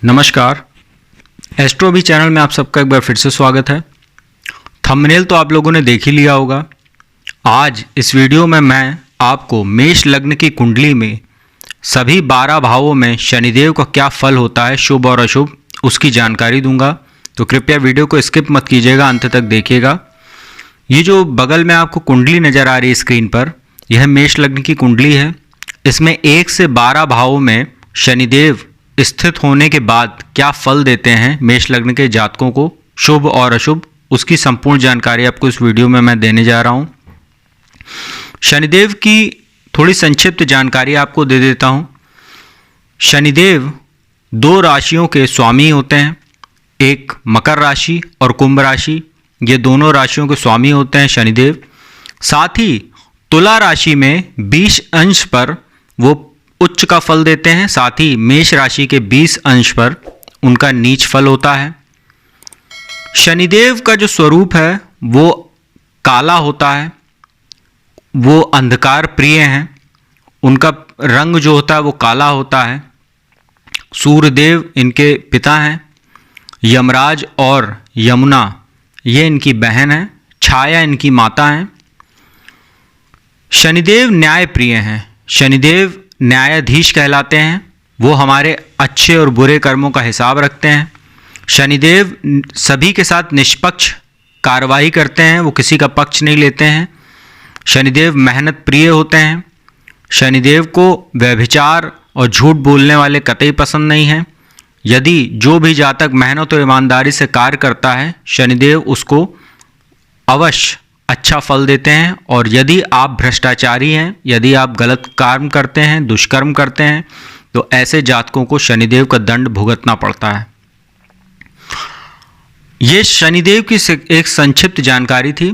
नमस्कार। एस्ट्रो भी चैनल में आप सबका एक बार फिर से स्वागत है। थंबनेल तो आप लोगों ने देख ही लिया होगा। आज इस वीडियो में मैं आपको मेष लग्न की कुंडली में सभी 12 भावों में शनिदेव का क्या फल होता है, शुभ और अशुभ, उसकी जानकारी दूंगा। तो कृपया वीडियो को स्किप मत कीजिएगा, अंत तक देखिएगा। ये जो बगल में आपको कुंडली नज़र आ रही है स्क्रीन पर, यह मेष लग्न की कुंडली है। इसमें 1 से 12 भावों में शनिदेव स्थित होने के बाद क्या फल देते हैं मेष लग्न के जातकों को, शुभ और अशुभ, उसकी संपूर्ण जानकारी आपको इस वीडियो में मैं देने जा रहा हूं। शनिदेव की थोड़ी संक्षिप्त जानकारी आपको दे देता हूं। शनिदेव 2 राशियों के स्वामी होते हैं, एक मकर राशि और कुंभ राशि। ये दोनों राशियों के स्वामी होते हैं शनिदेव। साथ ही तुला राशि में 20 अंश पर वो उच्च का फल देते हैं, साथ ही मेष राशि के 20 अंश पर उनका नीच फल होता है। शनिदेव का जो स्वरूप है वो काला होता है, वो अंधकार प्रिय हैं, उनका रंग जो होता है वो काला होता है। सूर्यदेव इनके पिता हैं। यमराज और यमुना ये इनकी बहन है। छाया इनकी माता हैं। शनिदेव न्याय प्रिय हैं। शनिदेव न्यायाधीश कहलाते हैं। वो हमारे अच्छे और बुरे कर्मों का हिसाब रखते हैं। शनिदेव सभी के साथ निष्पक्ष कार्रवाई करते हैं, वो किसी का पक्ष नहीं लेते हैं। शनिदेव मेहनत प्रिय होते हैं। शनिदेव को व्यभिचार और झूठ बोलने वाले कतई पसंद नहीं हैं। यदि जो भी जातक मेहनत और ईमानदारी से कार्य करता है, शनिदेव उसको अवश्य अच्छा फल देते हैं। और यदि आप भ्रष्टाचारी हैं, यदि आप गलत कर्म करते हैं, दुष्कर्म करते हैं, तो ऐसे जातकों को शनिदेव का दंड भुगतना पड़ता है। ये शनिदेव की एक संक्षिप्त जानकारी थी।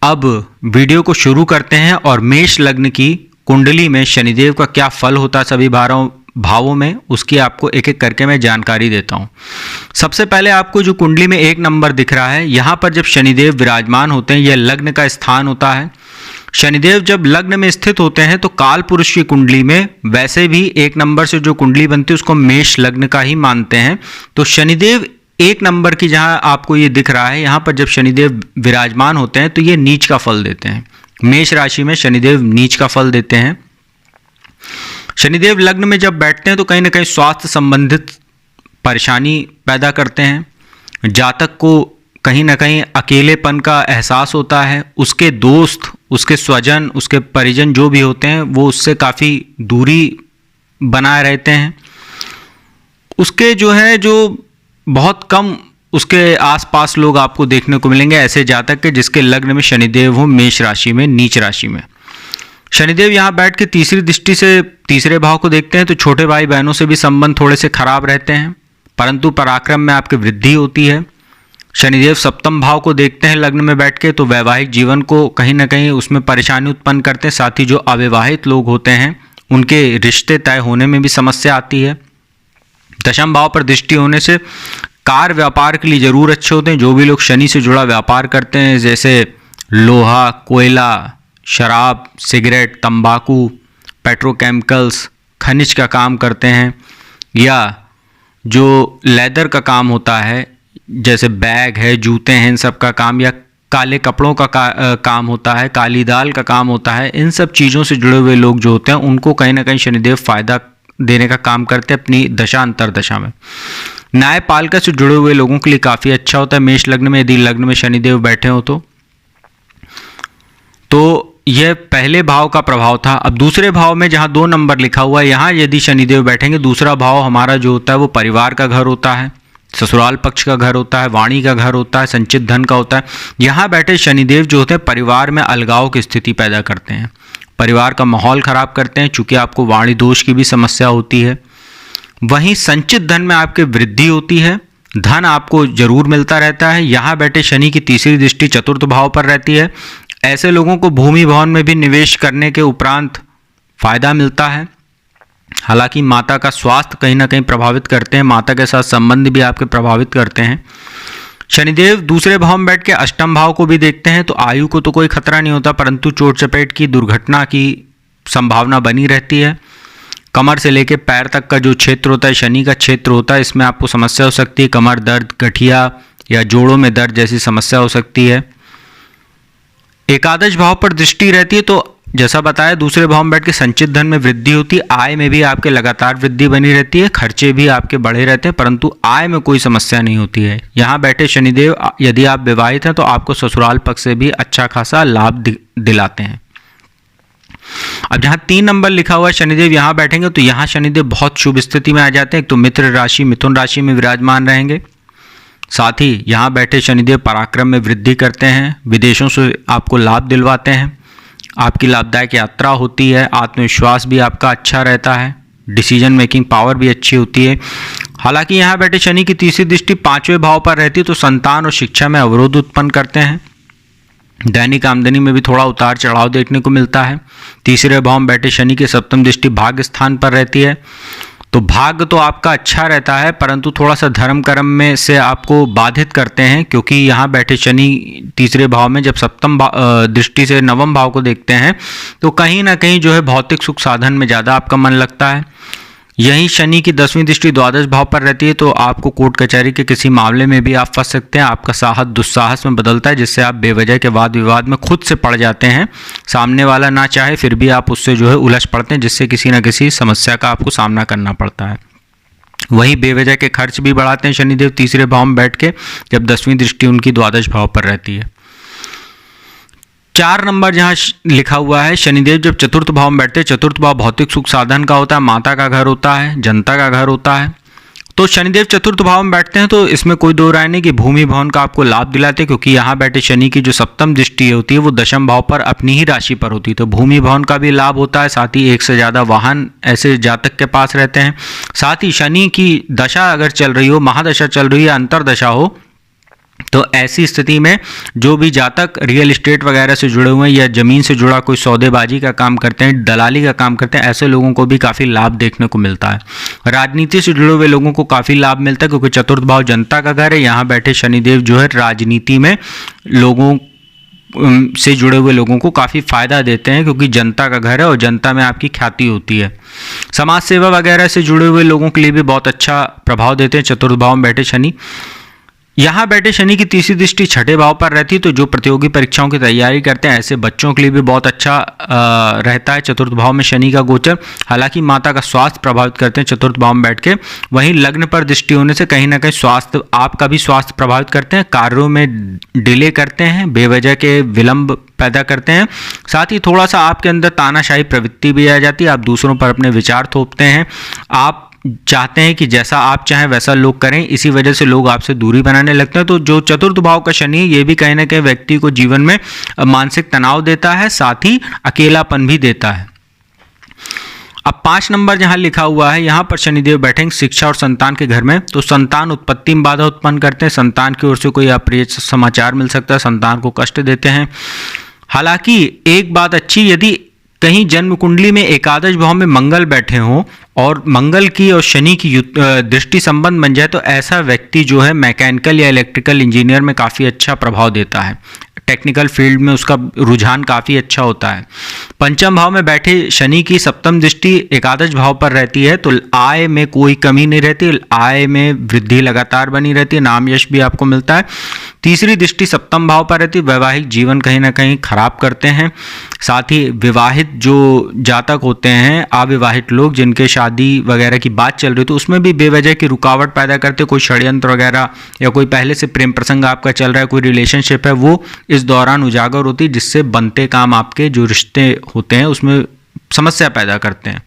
अब वीडियो को शुरू करते हैं और मेष लग्न की कुंडली में शनिदेव का क्या फल होता है सभी भावों में, उसकी आपको एक एक करके मैं जानकारी देता हूं। सबसे पहले आपको जो कुंडली में 1 नंबर दिख रहा है, यहां पर जब शनिदेव विराजमान होते हैं, यह लग्न का स्थान होता है। शनिदेव जब लग्न में स्थित होते हैं तो काल पुरुष की कुंडली में वैसे भी 1 नंबर से जो कुंडली बनती है उसको मेष लग्न का ही मानते हैं। तो शनिदेव 1 नंबर की जहां आपको ये दिख रहा है, यहां पर जब शनिदेव विराजमान होते हैं तो ये नीच का फल देते हैं। मेष राशि में शनिदेव नीच का फल देते हैं। शनिदेव लग्न में जब बैठते हैं तो कहीं ना कहीं स्वास्थ्य संबंधित परेशानी पैदा करते हैं। जातक को कहीं ना कहीं अकेलेपन का एहसास होता है। उसके दोस्त, उसके स्वजन, उसके परिजन जो भी होते हैं वो उससे काफ़ी दूरी बनाए रहते हैं। उसके जो बहुत कम उसके आसपास लोग आपको देखने को मिलेंगे ऐसे जातक के जिसके लग्न में शनिदेव हो मेष राशि में, नीच राशि में। शनिदेव यहाँ बैठ के तीसरी दृष्टि से तीसरे भाव को देखते हैं तो छोटे भाई बहनों से भी संबंध थोड़े से खराब रहते हैं, परंतु पराक्रम में आपकी वृद्धि होती है। शनिदेव सप्तम भाव को देखते हैं लग्न में बैठ के तो वैवाहिक जीवन को कहीं ना कहीं उसमें परेशानी उत्पन्न करते हैं। साथ ही जो अविवाहित लोग होते हैं उनके रिश्ते तय होने में भी समस्या आती है। दशम भाव पर दृष्टि होने से कार व्यापार के लिए जरूर अच्छे होते हैं। जो भी लोग शनि से जुड़ा व्यापार करते हैं, जैसे लोहा, कोयला, शराब, सिगरेट, तंबाकू, पेट्रोकेमिकल्स, खनिज का काम करते हैं, या जो लेदर का काम होता है जैसे बैग है, जूते हैं, इन सब का काम, या काले कपड़ों का काम होता है, काली दाल का काम होता है, इन सब चीज़ों से जुड़े हुए लोग जो होते हैं उनको कहीं ना कहीं शनिदेव फायदा देने का काम करते हैं अपनी दशा अंतरदशा में। न्यायपालिका से जुड़े हुए लोगों के लिए काफ़ी अच्छा होता है मेष लग्न में, यदि लग्न में शनिदेव बैठे हो तो यह पहले भाव का प्रभाव था। अब दूसरे भाव में जहां 2 नंबर लिखा हुआ है, यहां यदि शनिदेव बैठेंगे, दूसरा भाव हमारा जो होता है वो परिवार का घर होता है, ससुराल पक्ष का घर होता है, वाणी का घर होता है, संचित धन का होता है। यहां बैठे शनिदेव जो होते हैं परिवार में अलगाव की स्थिति पैदा करते हैं, परिवार का माहौल खराब करते हैं, चूंकि आपको वाणी दोष की भी समस्या होती है। वहीं संचित धन में आपकी वृद्धि होती है, धन आपको जरूर मिलता रहता है। यहाँ बैठे शनि की तीसरी दृष्टि चतुर्थ भाव पर रहती है। ऐसे लोगों को भूमि भवन में भी निवेश करने के उपरांत फायदा मिलता है। हालांकि माता का स्वास्थ्य कहीं ना कहीं प्रभावित करते हैं, माता के साथ संबंध भी आपके प्रभावित करते हैं। शनिदेव दूसरे भाव में बैठ के अष्टम भाव को भी देखते हैं तो आयु को तो कोई खतरा नहीं होता, परंतु चोट चपेट की, दुर्घटना की संभावना बनी रहती है। कमर से लेकर पैर तक का जो क्षेत्र होता है शनि का क्षेत्र होता है, इसमें आपको समस्या हो सकती है, कमर दर्द, गठिया या जोड़ों में दर्द जैसी समस्या हो सकती है। एकादश भाव पर दृष्टि रहती है तो जैसा बताया दूसरे भाव में बैठ के संचित धन में वृद्धि होती है, आय में भी आपके लगातार वृद्धि बनी रहती है, खर्चे भी आपके बढ़े रहते हैं, परंतु आय में कोई समस्या नहीं होती है। यहाँ बैठे शनिदेव यदि आप विवाहित हैं तो आपको ससुराल पक्ष से भी अच्छा खासा लाभ दिलाते हैं। अब जहाँ 3 नंबर लिखा हुआ है शनिदेव यहाँ बैठेंगे तो यहाँ शनिदेव बहुत शुभ स्थिति में आ जाते हैं। तो मित्र राशि मिथुन राशि में विराजमान रहेंगे। साथ ही यहाँ बैठे शनिदेव पराक्रम में वृद्धि करते हैं, विदेशों से आपको लाभ दिलवाते हैं, आपकी लाभदायक यात्रा होती है, आत्मविश्वास भी आपका अच्छा रहता है, डिसीजन मेकिंग पावर भी अच्छी होती है। हालांकि यहाँ बैठे शनि की तीसरी दृष्टि 5वें भाव पर रहती है तो संतान और शिक्षा में अवरोध उत्पन्न करते हैं। दैनिक आमदनी में भी थोड़ा उतार चढ़ाव देखने को मिलता है। तीसरे भाव में बैठे शनि की सप्तम दृष्टि भाग्य स्थान पर रहती है तो भाग्य तो आपका अच्छा रहता है, परंतु थोड़ा सा धर्म कर्म में से आपको बाधित करते हैं, क्योंकि यहाँ बैठे शनि तीसरे भाव में जब सप्तम दृष्टि से नवम भाव को देखते हैं तो कहीं ना कहीं जो है भौतिक सुख साधन में ज़्यादा आपका मन लगता है। यही शनि की 10वीं दृष्टि द्वादश भाव पर रहती है तो आपको कोर्ट कचहरी के किसी मामले में भी आप फंस सकते हैं। आपका साहस दुस्साहस में बदलता है, जिससे आप बेवजह के वाद विवाद में खुद से पड़ जाते हैं। सामने वाला ना चाहे फिर भी आप उससे जो है उलझ पड़ते हैं, जिससे किसी न किसी समस्या का आपको सामना करना पड़ता है। वही बेवजह के खर्च भी बढ़ाते हैं शनिदेव तीसरे भाव में बैठ के, जब 10वीं दृष्टि उनकी द्वादश भाव पर रहती है। 4 नंबर जहाँ लिखा हुआ है शनिदेव जब चतुर्थ भाव में बैठते हैं, चतुर्थ भाव भौतिक सुख साधन का होता है, माता का घर होता है, जनता का घर होता है। तो शनिदेव चतुर्थ भाव में बैठते हैं तो इसमें कोई दो राय नहीं कि भूमि भवन का आपको लाभ दिलाते हैं, क्योंकि यहाँ बैठे शनि की जो सप्तम दृष्टि होती है वो दशम भाव पर अपनी ही राशि पर होती है, तो भूमि भवन का भी लाभ होता है। साथ ही एक से ज़्यादा वाहन ऐसे जातक के पास रहते हैं। साथ ही शनि की दशा अगर चल रही हो, महादशा चल रही है, अंतरदशा हो, तो ऐसी स्थिति में जो भी जातक रियल एस्टेट वगैरह से जुड़े हुए हैं या ज़मीन से जुड़ा कोई सौदेबाजी का काम करते हैं, दलाली का काम करते हैं, ऐसे लोगों को भी काफ़ी लाभ देखने को मिलता है। राजनीति से जुड़े हुए लोगों को काफ़ी लाभ मिलता है, क्योंकि चतुर्थ भाव जनता का घर है। यहाँ बैठे शनिदेव जो है राजनीति में लोगों से जुड़े हुए लोगों को काफ़ी फ़ायदा देते हैं, क्योंकि जनता का घर है और जनता में आपकी ख्याति होती है। समाज सेवा वगैरह से जुड़े हुए लोगों के लिए भी बहुत अच्छा प्रभाव देते हैं चतुर्थ भाव में बैठे शनि। यहाँ बैठे शनि की तीसरी दृष्टि छठे भाव पर रहती है, तो जो प्रतियोगी परीक्षाओं की तैयारी करते हैं ऐसे बच्चों के लिए भी बहुत अच्छा रहता है चतुर्थ भाव में शनि का गोचर। हालांकि माता का स्वास्थ्य प्रभावित करते हैं चतुर्थ भाव में बैठ के। वहीं लग्न पर दृष्टि होने से कहीं ना कहीं स्वास्थ्य आपका भी स्वास्थ्य प्रभावित करते हैं, कार्यों में डिले करते हैं, बेवजह के विलंब पैदा करते हैं। साथ ही थोड़ा सा आपके अंदर तानाशाही प्रवृत्ति भी आ जाती है, आप दूसरों पर अपने विचार थोपते हैं, आप चाहते हैं कि जैसा आप चाहें वैसा लोग करें, इसी वजह से लोग आपसे दूरी बनाने लगते हैं। तो जो चतुर्थ भाव का शनि है ये भी कहीं ना कहीं व्यक्ति को जीवन में मानसिक तनाव देता है, साथ ही अकेलापन भी देता है। अब 5 नंबर जहां लिखा हुआ है यहाँ पर शनिदेव बैठेंगे शिक्षा और संतान के घर में, तो संतान उत्पत्ति में बाधा उत्पन्न करते हैं, संतान की ओर से कोई अप्रिय समाचार मिल सकता है, संतान को कष्ट देते हैं। हालांकि एक बात अच्छी, यदि कहीं जन्म कुंडली में एकादश भाव में मंगल बैठे हों और मंगल की और शनि की दृष्टि संबंध बन जाए, तो ऐसा व्यक्ति जो है मैकेनिकल या इलेक्ट्रिकल इंजीनियर में काफ़ी अच्छा प्रभाव देता है, टेक्निकल फील्ड में उसका रुझान काफ़ी अच्छा होता है। पंचम भाव में बैठे शनि की सप्तम दृष्टि एकादश भाव पर रहती है, तो आय में कोई कमी नहीं रहती, आय में वृद्धि लगातार बनी रहती है, नाम यश भी आपको मिलता है। तीसरी दृष्टि सप्तम भाव पर रहती है, वैवाहिक जीवन कहीं ना कहीं खराब करते हैं। साथ ही विवाहित जो जातक होते हैं, अविवाहित लोग जिनके शादी वगैरह की बात चल रही, तो उसमें भी बेवजह की रुकावट पैदा करते, कोई षड्यंत्र वगैरह या कोई पहले से प्रेम प्रसंग आपका चल रहा है, कोई रिलेशनशिप है, वो इस दौरान उजागर होती, जिससे बनते काम आपके जो रिश्ते होते हैं उसमें समस्या पैदा करते हैं।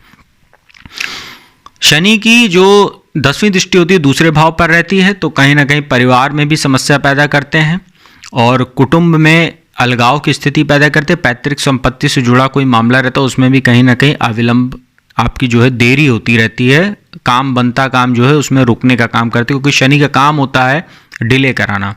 शनि की जो 10वीं दृष्टि होती है दूसरे भाव पर रहती है, तो कहीं ना कहीं परिवार में भी समस्या पैदा करते हैं और कुटुंब में अलगाव की स्थिति पैदा करते हैं। पैतृक संपत्ति से जुड़ा कोई मामला रहता है उसमें भी कहीं ना कहीं अविलंब आपकी जो है देरी होती रहती है, काम बनता काम जो है उसमें रुकने का काम करते हैं, क्योंकि शनि का काम होता है डिले कराना।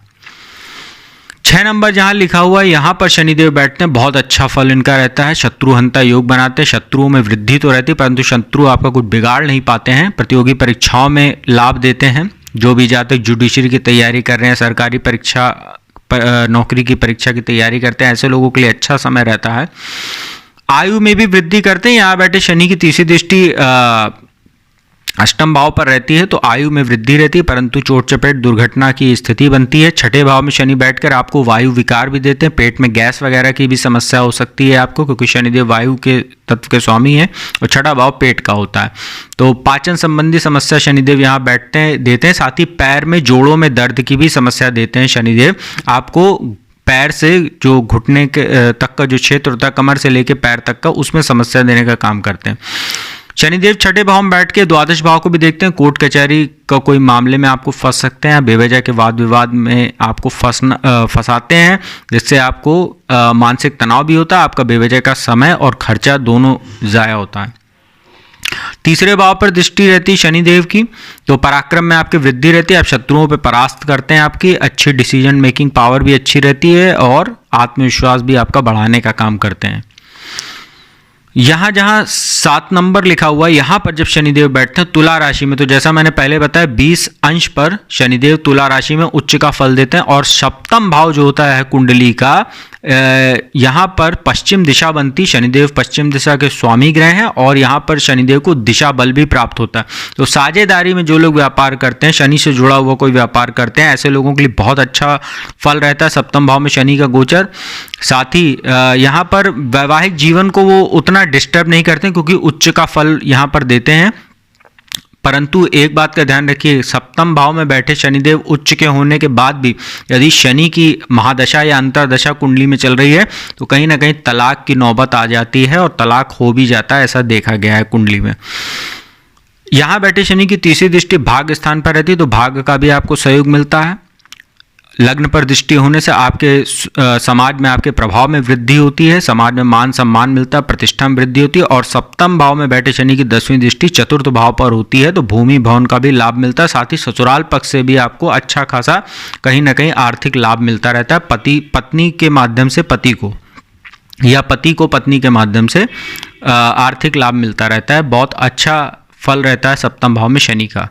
6 नंबर जहां लिखा हुआ है यहाँ पर शनिदेव बैठते हैं, बहुत अच्छा फल इनका रहता है, शत्रुहंता योग बनाते हैं, शत्रुओं में वृद्धि तो रहती है परंतु शत्रु आपका कुछ बिगाड़ नहीं पाते हैं। प्रतियोगी परीक्षाओं में लाभ देते हैं, जो भी जातक जुडिशरी की तैयारी कर रहे हैं, सरकारी परीक्षा नौकरी की परीक्षा की तैयारी करते हैं, ऐसे लोगों के लिए अच्छा समय रहता है। आयु में भी वृद्धि करते हैं। यहाँ बैठे शनि की तीसरी दृष्टि अष्टम भाव पर रहती है तो आयु में वृद्धि रहती है, परंतु चोट चपेट दुर्घटना की स्थिति बनती है। छठे भाव में शनि बैठकर आपको वायु विकार भी देते हैं, पेट में गैस वगैरह की भी समस्या हो सकती है आपको, क्योंकि शनिदेव वायु के तत्व के स्वामी है और छठा भाव पेट का होता है। तो पाचन संबंधी समस्या शनिदेव यहाँ देते हैं। साथ ही पैर में जोड़ों में दर्द की भी समस्या देते हैं शनिदेव आपको। पैर से जो घुटने के तक का जो क्षेत्र होता है, कमर से लेकर पैर तक का, उसमें समस्या देने का काम करते हैं। शनिदेव छठे भाव में बैठ के द्वादश भाव को भी देखते हैं। कोर्ट कचहरी का कोई मामले में आपको फंस सकते हैं, बेवजह के वाद विवाद में आपको फंसाते हैं, जिससे आपको मानसिक तनाव भी होता है, आपका बेवजह का समय और खर्चा दोनों ज़ाया होता है। तीसरे भाव पर दृष्टि रहती है शनिदेव की, तो पराक्रम में आपकी वृद्धि रहती है, आप शत्रुओं पर परास्त करते हैं, आपकी अच्छी डिसीजन मेकिंग पावर भी अच्छी रहती है और आत्मविश्वास भी आपका बढ़ाने का काम करते हैं। यहाँ जहाँ 7 नंबर लिखा हुआ है, यहाँ पर जब शनिदेव बैठते हैं तुला राशि में, तो जैसा मैंने पहले बताया 20 अंश पर शनिदेव तुला राशि में उच्च का फल देते हैं। और सप्तम भाव जो होता है कुंडली का, यहाँ पर पश्चिम दिशा बनती, शनिदेव पश्चिम दिशा के स्वामी ग्रह हैं और यहाँ पर शनिदेव को दिशा बल भी प्राप्त होता है। तो साझेदारी में जो लोग व्यापार करते हैं, शनि से जुड़ा हुआ कोई व्यापार करते हैं, ऐसे लोगों के लिए बहुत अच्छा फल रहता है सप्तम भाव में शनि का गोचर। साथ ही यहाँ पर वैवाहिक जीवन को वो उतना डिस्टर्ब नहीं करते क्योंकि उच्च का फल यहाँ पर देते हैं। परंतु एक बात का ध्यान रखिए, सप्तम भाव में बैठे शनिदेव उच्च के होने के बाद भी यदि शनि की महादशा या अंतरदशा कुंडली में चल रही है तो कहीं ना कहीं तलाक की नौबत आ जाती है और तलाक हो भी जाता है, ऐसा देखा गया है कुंडली में। यहाँ बैठे शनि की तीसरी दृष्टि भाग्य स्थान पर रहती है तो भाग्य का भी आपको सहयोग मिलता है। लग्न पर दृष्टि होने से आपके समाज में आपके प्रभाव में वृद्धि होती है, समाज में मान सम्मान मिलता है, प्रतिष्ठा में वृद्धि होती है। और सप्तम भाव में बैठे शनि की 10वीं दृष्टि चतुर्थ भाव पर होती है तो भूमि भवन का भी लाभ मिलता है। साथ ही ससुराल पक्ष से भी आपको अच्छा खासा कहीं ना कहीं आर्थिक लाभ मिलता रहता है, पति पत्नी के माध्यम से पति को या पति को पत्नी के माध्यम से आर्थिक लाभ मिलता रहता है। बहुत अच्छा फल रहता है सप्तम भाव में शनि का।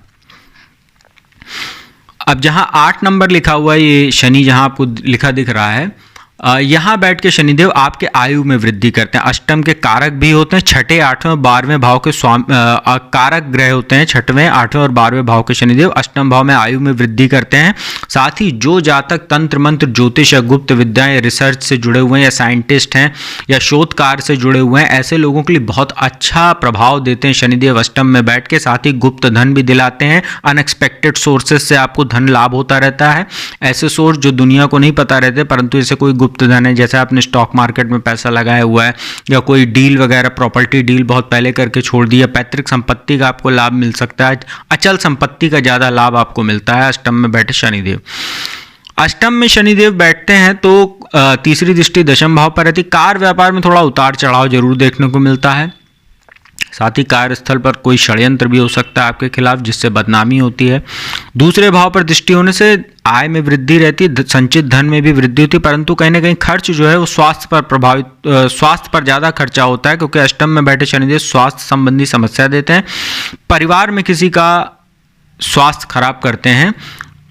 अब जहां 8 नंबर लिखा हुआ है, ये शनि जहां आपको लिखा दिख रहा है, यहाँ बैठ के शनिदेव आपके आयु में वृद्धि करते हैं। अष्टम के कारक भी होते हैं, छठे 8वें और 12वें भाव के कारक ग्रह होते हैं। 6वें 8वें और 12वें भाव के शनिदेव अष्टम भाव में आयु में वृद्धि करते हैं। साथ ही जो जातक तंत्र मंत्र ज्योतिष या गुप्त विद्याएं या रिसर्च से जुड़े हुए हैं या साइंटिस्ट हैं या शोध कार्य से जुड़े हुए हैं, ऐसे लोगों के लिए बहुत अच्छा प्रभाव देते हैं शनिदेव अष्टम में बैठ के। साथ ही गुप्त धन भी दिलाते हैं, अनएक्सपेक्टेड सोर्सेज से आपको धन लाभ होता रहता है। ऐसे सोर्स जो दुनिया को नहीं पता रहते, परंतु ऐसे कोई गुप्त धन है, जैसे आपने स्टॉक मार्केट में पैसा लगाया हुआ है या कोई डील वगैरह प्रॉपर्टी डील बहुत पहले करके छोड़ दिया, पैतृक संपत्ति का आपको लाभ मिल सकता है, अचल संपत्ति का ज्यादा लाभ आपको मिलता है अष्टम में बैठे शनिदेव। अष्टम में शनिदेव बैठते हैं तो तीसरी दृष्टि दशम भाव पर रहती। कार व्यापार में थोड़ा उतार चढ़ाव जरूर देखने को मिलता है। साथ ही कार्यस्थल पर कोई षड्यंत्र भी हो सकता है आपके खिलाफ, जिससे बदनामी होती है। दूसरे भाव पर दृष्टि होने से आय में वृद्धि रहती है, संचित धन में भी वृद्धि होती है, परंतु कहीं ना कहीं खर्च जो है वो स्वास्थ्य पर ज़्यादा खर्चा होता है, क्योंकि अष्टम में बैठे शनिदेव स्वास्थ्य संबंधी समस्या देते हैं। परिवार में किसी का स्वास्थ्य खराब करते हैं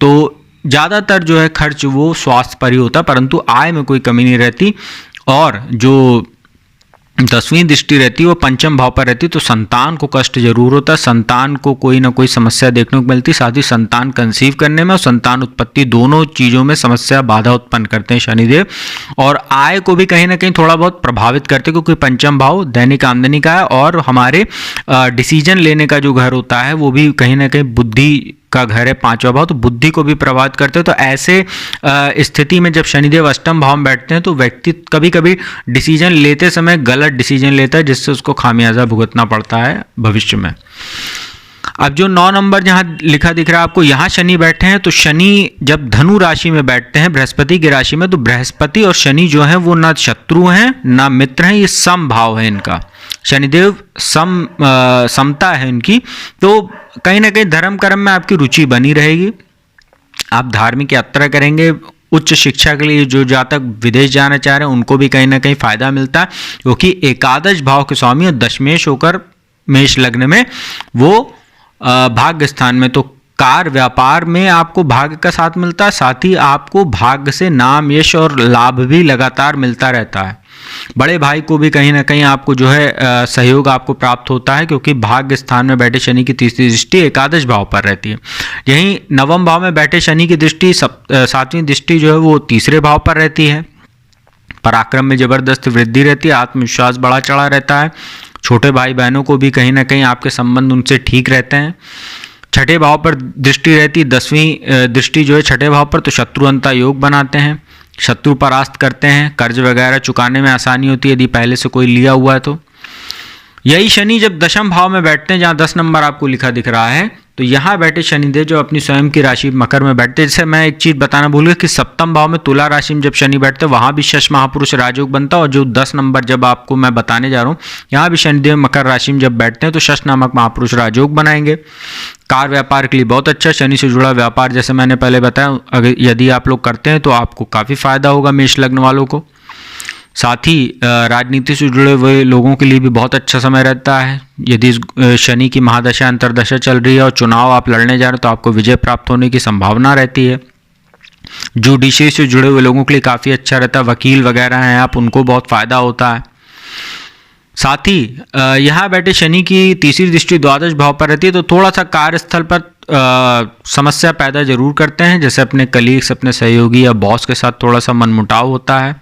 तो ज़्यादातर जो है खर्च वो स्वास्थ्य पर ही होता है, परंतु आय में कोई कमी नहीं रहती। और जो 10वीं दृष्टि रहती है वो पंचम भाव पर रहती है तो संतान को कष्ट जरूर होता है, संतान को कोई ना कोई समस्या देखने को मिलती। साथ ही संतान कंसीव करने में और संतान उत्पत्ति दोनों चीज़ों में समस्या बाधा उत्पन्न करते हैं शनिदेव। और आय को भी कहीं ना कहीं थोड़ा बहुत प्रभावित करते हैं, क्योंकि पंचम भाव दैनिक आमदनी का है और हमारे डिसीजन लेने का जो घर होता है वो भी कहीं ना कहीं बुद्धि का घर है, 5वां भाव, तो बुद्धि को भी प्रभावित करते हैं। तो ऐसे स्थिति में जब शनिदेव अष्टम भाव में बैठते हैं तो व्यक्ति कभी कभी डिसीजन लेते समय गलत डिसीजन लेता है, जिससे उसको खामियाजा भुगतना पड़ता है भविष्य में। अब जो 9 नंबर जहाँ लिखा दिख रहा है आपको, यहाँ शनि बैठे हैं तो शनि जब धनु राशि में बैठते हैं बृहस्पति की राशि में, तो बृहस्पति और शनि जो है वो ना शत्रु हैं ना मित्र हैं, ये सम भाव है इनका। शनिदेव समता है इनकी, तो कहीं ना कहीं धर्म कर्म में आपकी रुचि बनी रहेगी। आप धार्मिक यात्रा करेंगे, उच्च शिक्षा के लिए जो जातक विदेश जाना चाह रहे हैं उनको भी कहीं ना कहीं फायदा मिलता है, क्योंकि एकादश भाव के स्वामी और दशमेश होकर मेष लग्न में वो भाग्य स्थान में, तो कार व्यापार में आपको भाग्य का साथ मिलता है। साथ ही आपको भाग्य से नाम यश और लाभ भी लगातार मिलता रहता है। बड़े भाई को भी कहीं ना कहीं आपको जो है सहयोग आपको प्राप्त होता है, क्योंकि भाग्य स्थान में बैठे शनि की तीसरी दृष्टि एकादश भाव पर रहती है। यहीं नवम भाव में बैठे शनि की दृष्टि सातवीं दृष्टि जो है वो तीसरे भाव पर रहती है। पराक्रम में जबरदस्त वृद्धि रहती है, आत्मविश्वास बढ़ा चढ़ा रहता है। छोटे भाई बहनों को भी कहीं ना कहीं आपके संबंध उनसे ठीक रहते हैं। छठे भाव पर दृष्टि रहती, 10वीं दृष्टि जो है छठे भाव पर, तो शत्रुअंता योग बनाते हैं, शत्रु परास्त करते हैं, कर्ज वगैरह चुकाने में आसानी होती है यदि पहले से कोई लिया हुआ है तो। यही शनि जब दशम भाव में बैठते हैं, जहाँ 10 नंबर आपको लिखा दिख रहा है, तो यहाँ बैठे शनिदेव जो अपनी स्वयं की राशि मकर में बैठते हैं। जैसे मैं एक चीज़ बताना भूल गया कि सप्तम भाव में तुला राशि में जब शनि बैठते हैं वहाँ भी शश महापुरुष राजयोग बनता है, और जो 10 नंबर जब आपको मैं बताने जा रहा हूँ यहाँ भी शनिदेव मकर राशि में जब बैठते हैं तो शश नामक महापुरुष राजयोग बनाएंगे। कार व्यापार के लिए बहुत अच्छा, शनि से जुड़ा व्यापार जैसे मैंने पहले बताया अगर यदि आप लोग करते हैं तो आपको काफ़ी फायदा होगा मेष लग्न वालों को। साथ ही राजनीति से जुड़े हुए लोगों के लिए भी बहुत अच्छा समय रहता है। यदि शनि की महादशा अंतर्दशा चल रही है और चुनाव आप लड़ने जा रहे हैं तो आपको विजय प्राप्त होने की संभावना रहती है। जुडिशरी से जुड़े हुए लोगों के लिए काफ़ी अच्छा रहता है, वकील वगैरह हैं आप, उनको बहुत फ़ायदा होता है। साथ ही यहाँ बैठे शनि की तीसरी दृष्टि द्वादश भाव पर रहती है, तो थोड़ा सा कार्यस्थल पर समस्या पैदा जरूर करते हैं, जैसे अपने कलीग्स, अपने सहयोगी या बॉस के साथ थोड़ा सा मनमुटाव होता है।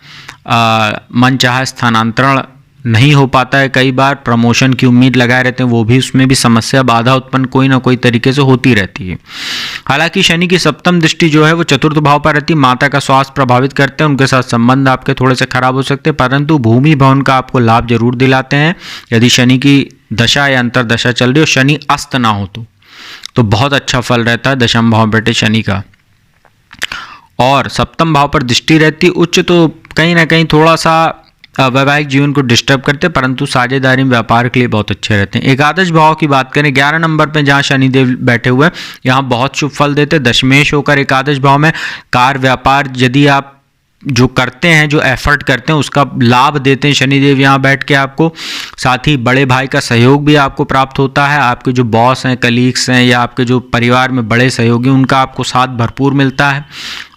मनचाहा स्थानांतरण नहीं हो पाता है, कई बार प्रमोशन की उम्मीद लगाए रहते हैं, वो भी उसमें भी समस्या बाधा उत्पन्न कोई ना कोई तरीके से होती रहती है। हालांकि शनि की सप्तम दृष्टि जो है वो चतुर्थ भाव पर रहती है, माता का स्वास्थ्य प्रभावित करते हैं, उनके साथ संबंध आपके थोड़े से खराब हो सकते हैं, परंतु भूमि भवन का आपको लाभ जरूर दिलाते हैं यदि शनि की दशा या अंतरदशा चल रही हो, शनि अस्त ना हो तो बहुत अच्छा फल रहता है दशम भाव बैठे शनि का। और सप्तम भाव पर दृष्टि रहती उच्च, तो कहीं ना कहीं थोड़ा सा वैवाहिक जीवन को डिस्टर्ब करते हैं, परंतु साझेदारी में व्यापार के लिए बहुत अच्छे रहते हैं। एकादश भाव की बात करें 11 नंबर पे जहाँ शनिदेव बैठे हुए हैं, यहाँ बहुत शुभ फल देते हैं। दशमेश होकर एकादश भाव में कार व्यापार यदि आप जो करते हैं, जो एफर्ट करते हैं, उसका लाभ देते हैं शनिदेव यहाँ बैठ के आपको। साथ ही बड़े भाई का सहयोग भी आपको प्राप्त होता है, आपके जो बॉस हैं, कलीग्स हैं या आपके जो परिवार में बड़े सहयोगी उनका आपको साथ भरपूर मिलता है।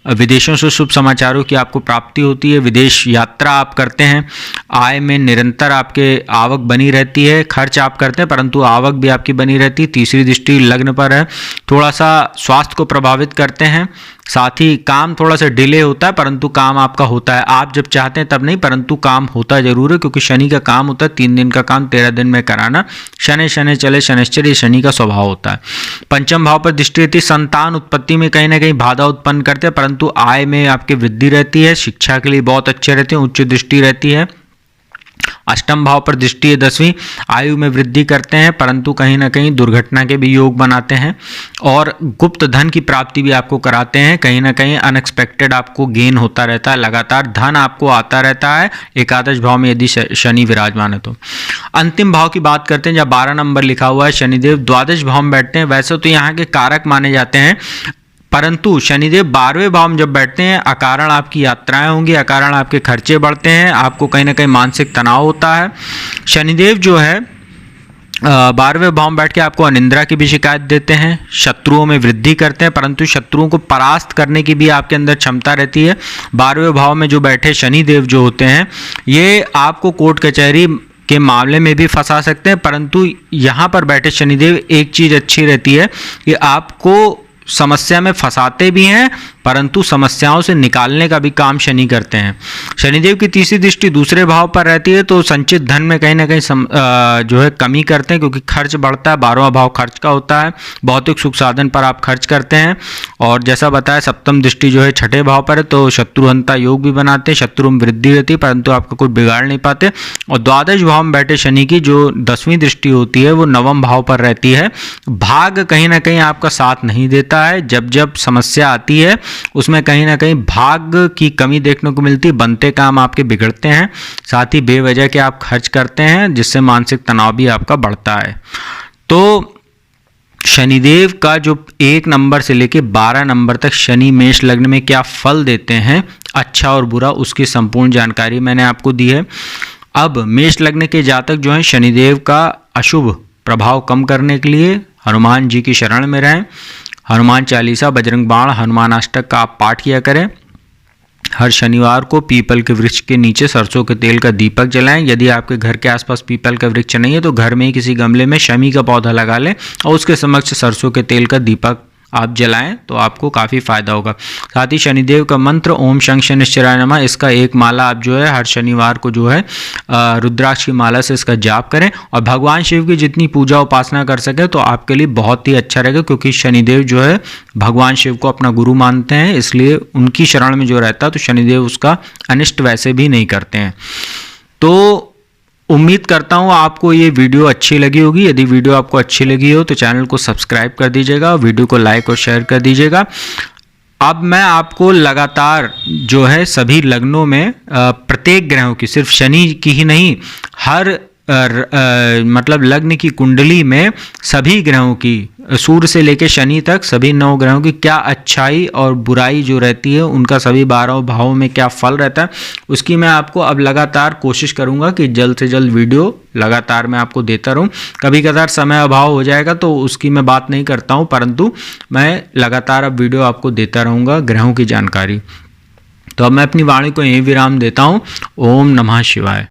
विदेशों से शुभ समाचारों की आपको प्राप्ति होती है, विदेश यात्रा आप करते हैं, आय में निरंतर आपके आवक बनी रहती है, खर्च आप करते हैं परंतु आवक भी आपकी बनी रहती है। तीसरी दृष्टि लग्न पर है, थोड़ा सा स्वास्थ्य को प्रभावित करते हैं। साथ ही काम थोड़ा सा डिले होता है परंतु काम आपका होता है, आप जब चाहते हैं तब नहीं परंतु काम होता जरूर है, क्योंकि शनि का काम होता है 3 दिन का काम 13 दिन में कराना। शनि शनि चले शनिश्चर, ये शनि का स्वभाव होता है। पंचम भाव पर दृष्टि रहती, संतान उत्पत्ति में कहीं ना कहीं बाधा उत्पन्न करते हैं परंतु आय में आपकी वृद्धि रहती है, शिक्षा के लिए बहुत अच्छे रहते हैं, उच्च दृष्टि रहती है। अष्टम भाव पर दृष्टि है 10वीं, आयु में वृद्धि करते हैं परंतु कहीं ना कहीं दुर्घटना के भी योग बनाते हैं और गुप्त धन की प्राप्ति भी आपको कराते हैं। कहीं ना कहीं अनएक्सपेक्टेड आपको गेन होता रहता है, लगातार धन आपको आता रहता है एकादश भाव में यदि शनि विराजमान है तो। अंतिम भाव की बात करते हैं जहाँ 12 नंबर लिखा हुआ है, शनिदेव द्वादश भाव में बैठते हैं। वैसे तो यहाँ के कारक माने जाते हैं परंतु शनिदेव 12वें भाव में जब बैठते हैं अकारण आपकी यात्राएं होंगी, अकारण आपके खर्चे बढ़ते हैं, आपको कहीं ना कहीं मानसिक तनाव होता है। शनिदेव जो है 12वें भाव में बैठ के आपको अनिंद्रा की भी शिकायत देते हैं, शत्रुओं में वृद्धि करते हैं परंतु शत्रुओं को परास्त करने की भी आपके अंदर क्षमता रहती है। 12वें भाव में जो बैठे शनिदेव जो होते हैं ये आपको कोर्ट कचहरी के मामले में भी फंसा सकते हैं, परंतु यहाँ पर बैठे शनिदेव एक चीज़ अच्छी रहती है कि आपको समस्या में फंसाते भी हैं परंतु समस्याओं से निकालने का भी काम शनि करते हैं। शनिदेव की तीसरी दृष्टि दूसरे भाव पर रहती है तो संचित धन में कहीं ना कहीं जो है कमी करते हैं, क्योंकि खर्च बढ़ता है, 12वां भाव खर्च का होता है, भौतिक सुख साधन पर आप खर्च करते हैं। और जैसा बताया सप्तम दृष्टि जो है 6ठे भाव पर है तो शत्रुहंता योग भी बनाते हैं, शत्रु में वृद्धि रहती है परंतु आपका कुछ बिगाड़ नहीं पाते। और द्वादश भाव में बैठे शनि की जो 10वीं दृष्टि होती है वो 9वें भाव पर रहती है। भाग कहीं ना कहीं आपका साथ नहीं देता है, जब जब समस्या आती है उसमें कहीं ना कहीं भाग की कमी देखने को मिलती है, बनते काम आपके बिगड़ते हैं, साथ ही बेवजह के आप खर्च करते हैं जिससे मानसिक तनाव भी आपका बढ़ता है। तो शनिदेव का जो 1 नंबर से लेकर 12 नंबर तक शनि मेष लग्न में क्या फल देते हैं अच्छा और बुरा, उसकी संपूर्ण जानकारी मैंने आपको दी है। अब मेष लग्न के जातक जो हैं शनिदेव का अशुभ प्रभाव कम करने के लिए हनुमान जी की शरण में रहें, हनुमान चालीसा, बजरंग बाण, हनुमान अष्टक का आप पाठ किया करें। हर शनिवार को पीपल के वृक्ष के नीचे सरसों के तेल का दीपक जलाएं। यदि आपके घर के आसपास पीपल का वृक्ष नहीं है तो घर में ही किसी गमले में शमी का पौधा लगा लें और उसके समक्ष सरसों के तेल का दीपक आप जलाएं तो आपको काफ़ी फायदा होगा। साथ ही शनिदेव का मंत्र ओम शं शनिश्चराय नमः, इसका एक माला आप जो है हर शनिवार को जो है रुद्राक्ष की माला से इसका जाप करें और भगवान शिव की जितनी पूजा उपासना कर सके तो आपके लिए बहुत ही अच्छा रहेगा, क्योंकि शनिदेव जो है भगवान शिव को अपना गुरु मानते हैं, इसलिए उनकी शरण में जो रहता है तो शनिदेव उसका अनिष्ट वैसे भी नहीं करते हैं। तो उम्मीद करता हूँ आपको ये वीडियो अच्छी लगी होगी। यदि वीडियो आपको अच्छी लगी हो तो चैनल को सब्सक्राइब कर दीजिएगा, वीडियो को लाइक और शेयर कर ददीजिएगा। अब मैं आपको लगातार जो है सभी लग्नों में प्रत्येक ग्रहों की, सिर्फ शनि की ही नहीं, हर मतलब लग्न की कुंडली में सभी ग्रहों की, सूर्य से लेकर शनि तक सभी 9 ग्रहों की क्या अच्छाई और बुराई जो रहती है, उनका सभी 12 भावों में क्या फल रहता है, उसकी मैं आपको अब लगातार कोशिश करूंगा कि जल्द से जल्द वीडियो लगातार मैं आपको देता रहूं। कभी कभार समय अभाव हो जाएगा तो उसकी मैं बात नहीं करता हूं, परंतु मैं लगातार अब वीडियो आपको देता रहूँगा ग्रहों की जानकारी। तो अब मैं अपनी वाणी को यहीं विराम देता हूँ। ओम नमः शिवाय।